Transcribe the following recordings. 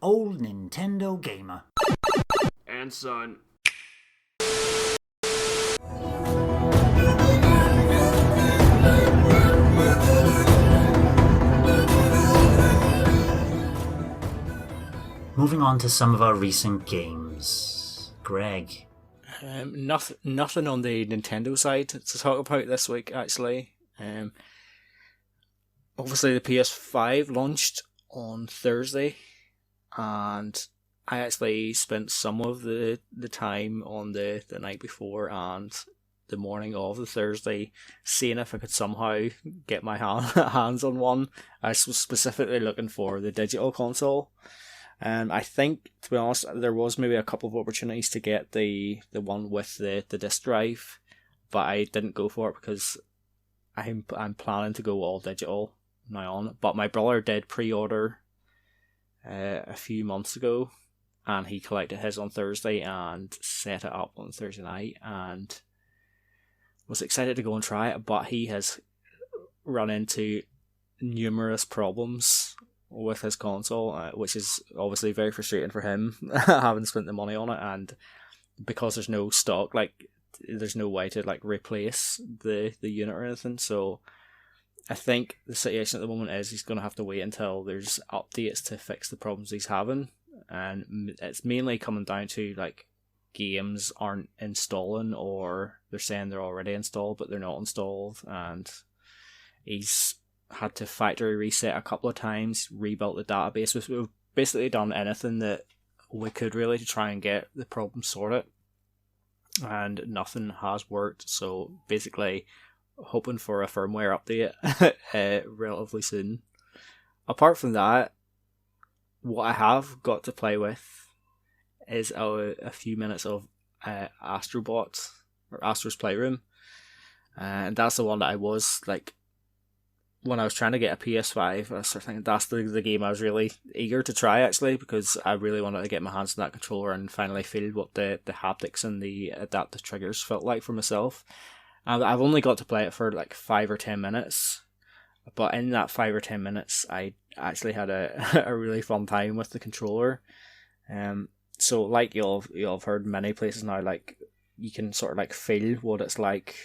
old Nintendo gamer. And son. Moving on to some of our recent games. Greg. Nothing on the Nintendo side to talk about this week, actually. Obviously, the PS5 launched on Thursday, and I actually spent some of the time on the night before and the morning of the Thursday seeing if I could somehow get my hands on one. I was specifically looking for the digital console. I think, to be honest, there was maybe a couple of opportunities to get the one with the disc drive, but I didn't go for it because I'm planning to go all digital now on. But my brother did pre-order a few months ago, and he collected his on Thursday and set it up on Thursday night, and was excited to go and try it. But he has run into numerous problems with his console, which is obviously very frustrating for him, having spent the money on it, and because there's no stock, like there's no way to like replace the unit or anything. So I think the situation at the moment is he's going to have to wait until there's updates to fix the problems he's having, and it's mainly coming down to like games aren't installing, or they're saying they're already installed but they're not installed, and he's had to factory reset a couple of times, rebuilt the database. We've basically done anything that we could really to try and get the problem sorted, and nothing has worked. So basically hoping for a firmware update relatively soon. Apart from that, what I have got to play with is a few minutes of Astrobot, or Astro's Playroom, and that's the one that I was like, when I was trying to get a PS5, I was sort of thinking that's the game I was really eager to try, actually, because I really wanted to get my hands on that controller and finally feel what the haptics and the adaptive triggers felt like for myself. And I've only got to play it for like 5 or 10 minutes, but in that 5 or 10 minutes, I actually had a really fun time with the controller. So like you'll have heard many places now, like you can sort of like feel what it's like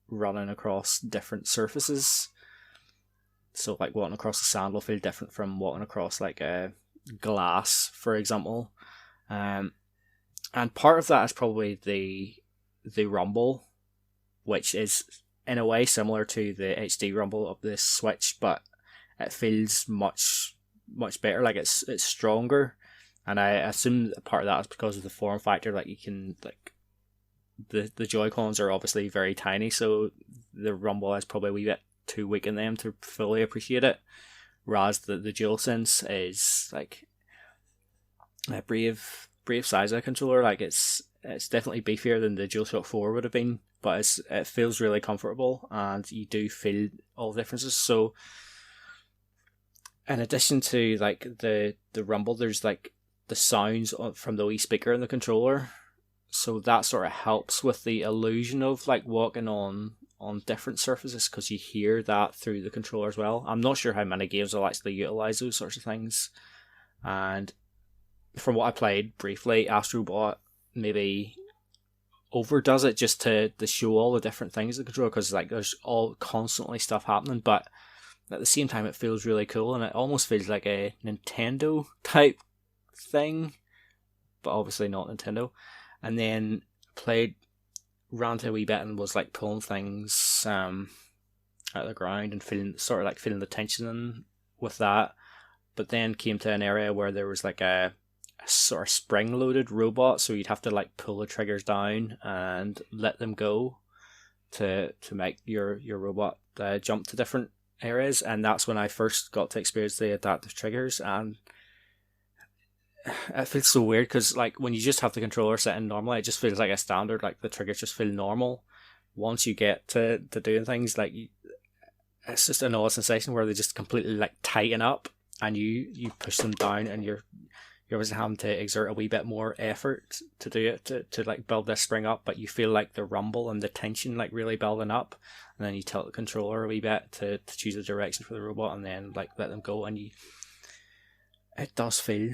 running across different surfaces. So like walking across the sand will feel different from walking across like a glass, for example. And part of that is probably the rumble, which is in a way similar to the HD rumble of the Switch, but it feels much better. Like it's stronger, and I assume part of that is because of the form factor. Like you can like the Joy-Cons are obviously very tiny, so the rumble is probably a wee bit too weak in them to fully appreciate it, whereas the DualSense is like a brave size of a controller. Like it's definitely beefier than the DualShock 4 would have been, but it feels really comfortable, and you do feel all the differences. So in addition to like the rumble, there's like the sounds from the wee speaker in the controller, so that sort of helps with the illusion of like walking on different surfaces, because you hear that through the controller as well. I'm not sure how many games will actually utilise those sorts of things, and from what I played briefly, Astrobot maybe overdoes it just to show all the different things in the controller, because like there's all constantly stuff happening, but at the same time it feels really cool, and it almost feels like a Nintendo type thing, but obviously not Nintendo. And then ran to a wee bit and was like pulling things out of the ground and feeling the tension with that, but then came to an area where there was like a sort of spring loaded robot, so you'd have to like pull the triggers down and let them go to make your robot jump to different areas. And that's when I first got to experience the adaptive triggers, and it feels so weird because like when you just have the controller set in normally, it just feels like a standard, like the triggers just feel normal. Once you get to doing things, like it's just an odd sensation where they just completely like tighten up, and you push them down, and you're obviously having to exert a wee bit more effort to do it, to like build this spring up, but you feel like the rumble and the tension like really building up, and then you tilt the controller a wee bit to choose a direction for the robot, and then like let them go, and it does feel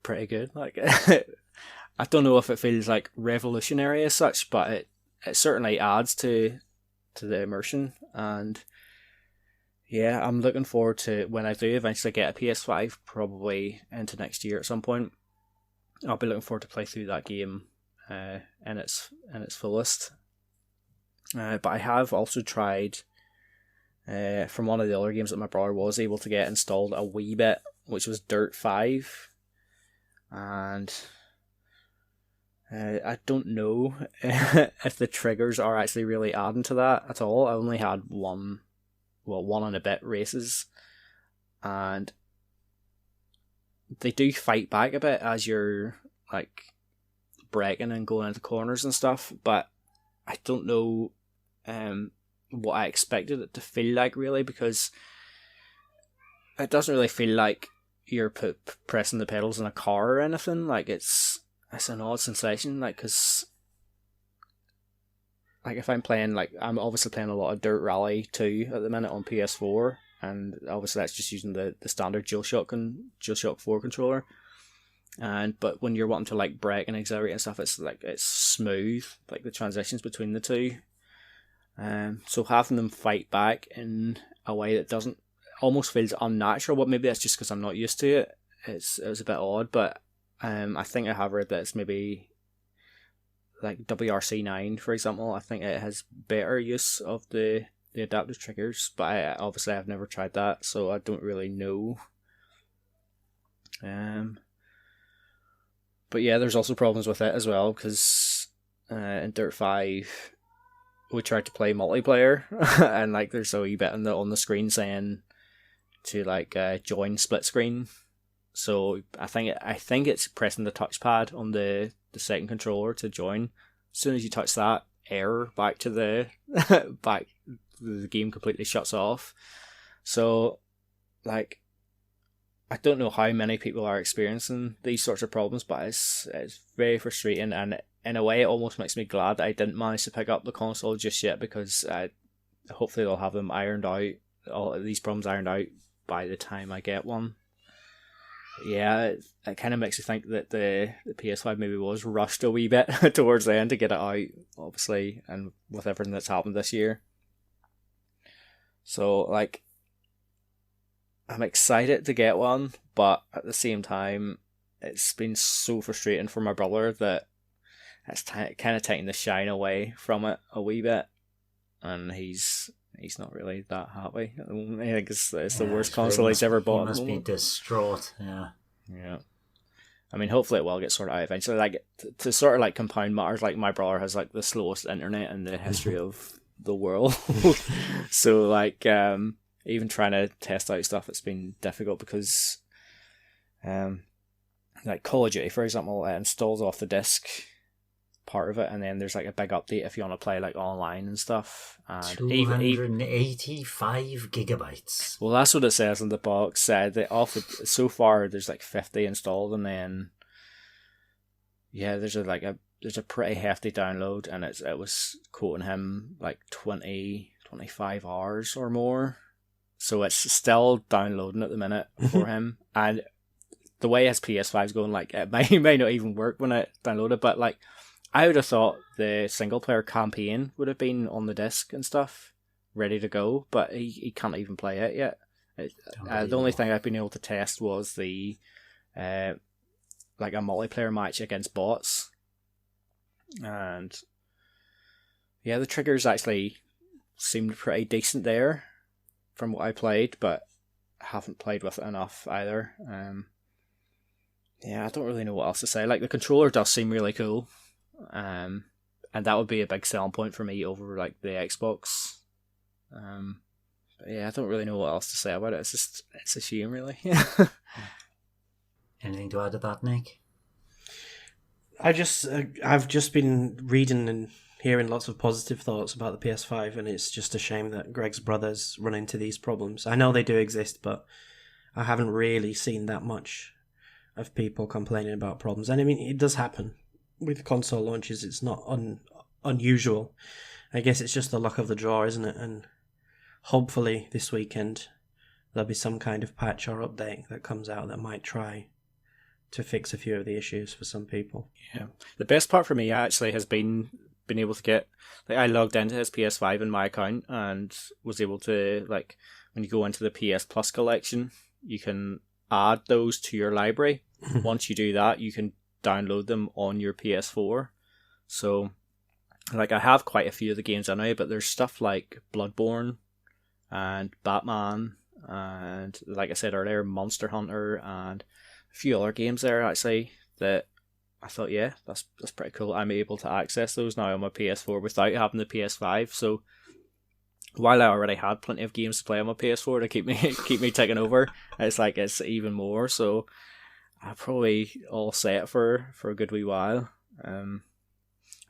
pretty good. Like, I don't know if it feels like revolutionary as such, but it certainly adds to the immersion. And yeah, I'm looking forward to when I do eventually get a PS5, probably into next year at some point. I'll be looking forward to play through that game in its fullest. But I have also tried from one of the other games that my brother was able to get installed a wee bit, which was Dirt 5. And I don't know if the triggers are actually really adding to that at all. I only had one and a bit races, and they do fight back a bit as you're like braking and going into corners and stuff, but I don't know what I expected it to feel like, really, because it doesn't really feel like you're pressing the pedals in a car or anything. Like, it's an odd sensation, like, because like if I'm playing, like, I'm obviously playing a lot of Dirt Rally 2 at the minute on PS4, and obviously that's just using the standard DualShock 4 controller. But when you're wanting to like brake and accelerate and stuff, it's smooth, like the transitions between the two. So having them fight back in a way that doesn't almost feels unnatural, but maybe that's just because I'm not used to it. It was a bit odd, but I think I have read that it's maybe like WRC9, for example. I think it has better use of the adaptive triggers, but obviously I've never tried that, so I don't really know. But yeah, there's also problems with it as well, because in Dirt 5 we tried to play multiplayer and like there's a wee bit on the screen saying to like join split screen. So I think it's pressing the touchpad on the second controller to join. As soon as you touch that, error back to the game completely shuts off. So like, I don't know how many people are experiencing these sorts of problems, but it's very frustrating, and in a way it almost makes me glad that I didn't manage to pick up the console just yet, because hopefully they'll have them ironed out, all of these problems ironed out by the time I get one. Yeah, it kind of makes you think that the PS5 maybe was rushed a wee bit towards the end to get it out, obviously, and with everything that's happened this year. So, like, I'm excited to get one, but at the same time, it's been so frustrating for my brother that it's kind of taking the shine away from it a wee bit, and he's not really that happy at the moment. I think it's the worst console he's ever bought. He must be distraught. Yeah. I mean, hopefully it will get sorted out eventually. Like, to sort of like compound matters, like my brother has like the slowest internet in the history of the world, so like even trying to test out stuff, it's been difficult because like Call of Duty, for example, it installs off the disc part of it, and then there's like a big update if you want to play like online and stuff. And 285 gigabytes. Well, that's what it says in the box. So far there's like 50 installed, and then yeah, there's a pretty hefty download, and it was quoting him like 25 hours or more. So it's still downloading at the minute for him, and the way his PS5 is going, like it may not even work when I download it. But like, I would have thought the single player campaign would have been on the disc and stuff, ready to go, but he can't even play it yet. The only thing I've been able to test was the like a multiplayer match against bots, and yeah, the triggers actually seemed pretty decent there from what I played, but I haven't played with it enough either. Yeah, I don't really know what else to say. Like, the controller does seem really cool, and that would be a big selling point for me over like the Xbox. But yeah, I don't really know what else to say about it. It's a shame, really. Anything to add to that, Nick? I've just been reading and hearing lots of positive thoughts about the PS5, and it's just a shame that Greg's brothers run into these problems. I know they do exist, but I haven't really seen that much of people complaining about problems. And I mean, it does happen with console launches. It's not unusual. I guess it's just the luck of the draw, isn't it? And hopefully this weekend there'll be some kind of patch or update that comes out that might try to fix a few of the issues for some people. Yeah. The best part for me actually has been able to get, like, I logged into his PS5 in my account and was able to, like, when you go into the PS Plus collection, you can add those to your library. Once you do that, you can download them on your PS4. So, like, I have quite a few of the games anyway, but there's stuff like Bloodborne and Batman and, like I said earlier, Monster Hunter and a few other games there actually that I thought, yeah, that's pretty cool. I'm able to access those now on my PS4 without having the PS5. So while I already had plenty of games to play on my PS4 to keep me ticking over, it's even more. So I probably all set for a good wee while. And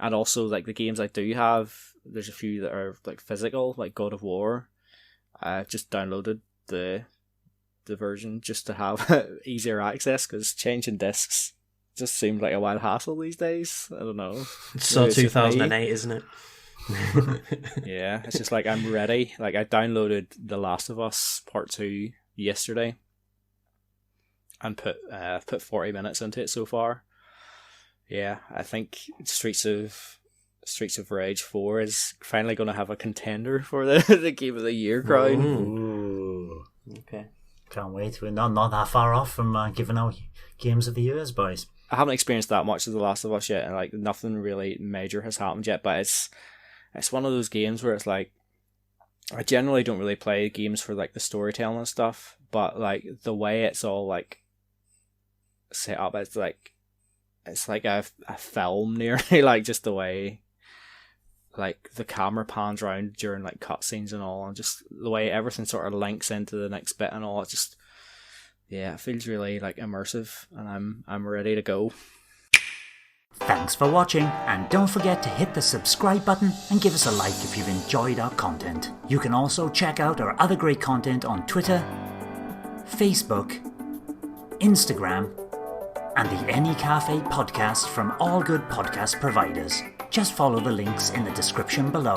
also, like, the games I do have, there's a few that are like physical, like God of War. I just downloaded the version just to have easier access, because changing discs just seems like a wild hassle these days. I don't know. It's so 2008, isn't it? Yeah, it's just like, I'm ready. Like, I downloaded The Last of Us Part 2 yesterday and put 40 minutes into it so far. Yeah, I think Streets of Rage 4 is finally going to have a contender for the Game of the Year crown. Ooh. Okay. Can't wait. We're not that far off from giving out Games of the Years, boys. I haven't experienced that much of The Last of Us yet, and like nothing really major has happened yet, but it's one of those games where it's like, I generally don't really play games for like the storytelling and stuff, but like the way it's all like set up, it's like a film nearly, like just the way like the camera pans around during like cutscenes and all, and just the way everything sort of links into the next bit and all. It just, yeah, it feels really like immersive, and I'm ready to go. Thanks for watching, and don't forget to hit the subscribe button and give us a like if you've enjoyed our content. You can also check out our other great content on Twitter, Facebook, Instagram, and the N-E Café podcast from all good podcast providers. Just follow the links in the description below.